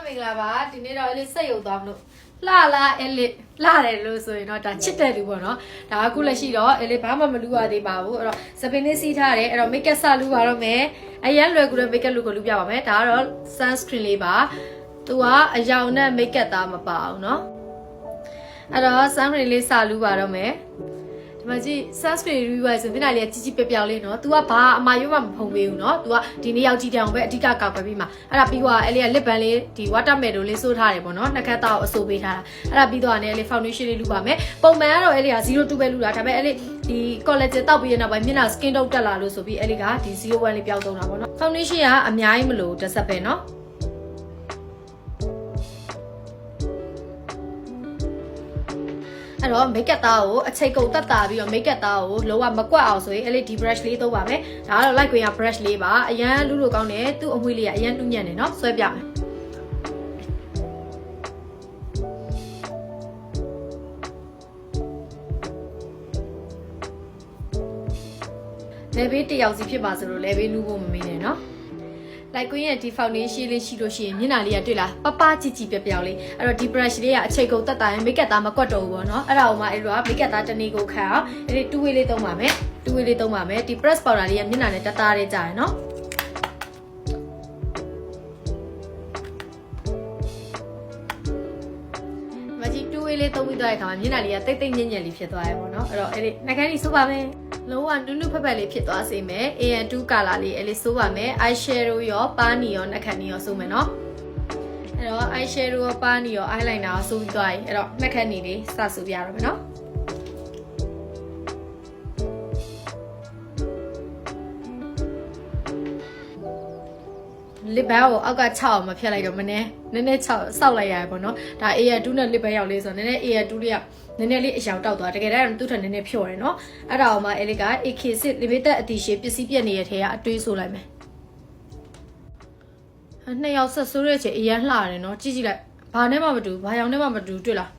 မင်္ဂလာပါဒီနေ့တော့အဲ့လေးဆက်ရုပ်သွားမလို့လှအဲ့လေးလှတယ်လို့ဆိုရင်တော့ဒါချစ်တဲ့လူပေါ့နော်ဒါအခုလက်ရှိတော့အဲ့လေးဘာမှမလူရသေးပါဘူးအဲ့တော့စပင်းလေးစီးထားတယ်အဲ့တော့ make up စလူပါတော့မယ်အရင်လွယ်ကူတဲ့ make up လူကိုလူပြပါမယ်ဒါကတော့ sunscreen လေးပါသူကအယောင်နဲ့ make up သားမပါအောင်နော်အဲ့တော့ sunscreen လေးစလူပါတော့မယ်ဒီမှာကြည့် sunscreen review ဆိုမျက်နှာလေးကြီးကြီးပြောင်ပြောင်လေးနော် तू ကဘာအမှားရွေးမှမဖုံပေးဘူးနော် तू ကဒီနေ့ရောက်ကြည့်တဲ့အောင်ပဲအဓိကကောက်ပဲပြီးမှာအဲ့ဒါပြီးတော့အဲ့လေးက lip balm လေးဒီ watermelon လေးစိုးထားတယ်ပေါ့နော်နှာခမ်းသားကိုအစိုးပေးထားတာအဲ့ဒါပြီးတော့လည်းအဲ့လေး foundation လေးလူပါမယ်ပုံမှန်ကတော့အဲ့လေးက02ပဲလူတာဒါပေမဲ့အဲ့လေးဒီ collagen တောက်ပြီးရနောက်ပိုင်းမျက်နှာ skin tone တက်လာလို့ဆိုပြီးအဲ့လေးကဒီ01လေးပြောင်းသုံးတာပေါ့နော် foundation ကအများကြီးမလို့တစ်ဆက်ပဲနော်အဲ့တော့ make up သားကိုအချိန်ကုန်တက်တာပြီးတော့ make up သားကိုလုံးဝမကွက်အောင်ဆိုရင်အဲ့လေးဒီ brush လေးသုံးပါမယ်ဒါကတော့ light green brush လေးပါအရန်လူလိုကောင်းတယ်သူ့အမွှေးလေးကအရန်တူးညံ့တယ်နော်ဆွဲပြမယ်လေဘေးတယောက်စီဖြစ်ပါဆိုလို့လေဘေးလူဖို့မမေးနဲ့နော်လိုက်ကွင်းရဲ့ဒီ foundation လေးရှိလို့ရှိရင်မျက်နှာလေးကတွေ့လားပပကြည့်ကြည့်ပြောင်ပြောင်လေးအဲ့တော့ဒီ brush လေးကအချိန်ကုန်တက်တာရင် make up သားမကွက်တော့ဘူးပေါ့နော်အဲ့ဒါအောင်မှအဲ့လိုက make up သားတနေ့ကိုခံအောင်အဲ့ဒီ two way လေးသုံးပါမယ် two way လေးသုံးပါမယ်ဒီ press powder လေးကမျက်နှာနဲ့တသားလေးကြာရယ်နော်မကြီး two way လေးသုံးပြီးသွားတဲ့အခါမှာမျက်နှာလေးကတိတ်တိတ်ညံ့ညံ့လေးဖြစ်သွားရယ်ပေါ့နော်အဲ့တော့အဲ့ဒီနှာခမ်းလေးဆိုးပါမယ်လုံးဝနုနုဖက်ဖက်လေးဖြစ်သွားစေမယ် AN2 color လေးအဲ့လေးစိုးပါမယ် eye shadow ရောပါနီရောနှာခမ်းနီရောစိုးမယ်နော်အဲ့တော့ eye shadow ရောပါနီရော eyeliner ရောစိုးပြီးသွားပြီအဲ့တော့နှာခမ်းနီလေးစစိုးပြရတော့မယ်နော်lip balm ကိုအောက်က6အောင်မဖြတ်လိုက်တော့မနည်းနည်း6စောက်လိုက်ရတယ်ပေါ့နော်ဒါ AN2 နဲ့ lip balm ရောက်လေးဆိုတော့နည်းနည်း AN2 လေးကနည်းနည်းလေးအယောင်တောက်သွားတကယ်တမ်းသူ့ထက်နည်းနည်းဖြော့တယ်နော်အဲ့ဒါအောင်မှအဲ့လေးက AK6 limited edition ပစ္စည်းပြက်နေတဲ့ထဲကအတွေးဆိုလိုက်မယ်နှစ်ယောက်ဆက်ဆိုးတဲ့ချိန်အရန်လှတယ်နော်ကြည့်ကြည့်လိုက်ဘာနဲ့မှမတူဘာရောင်နဲ့မှမတူတွေ့လား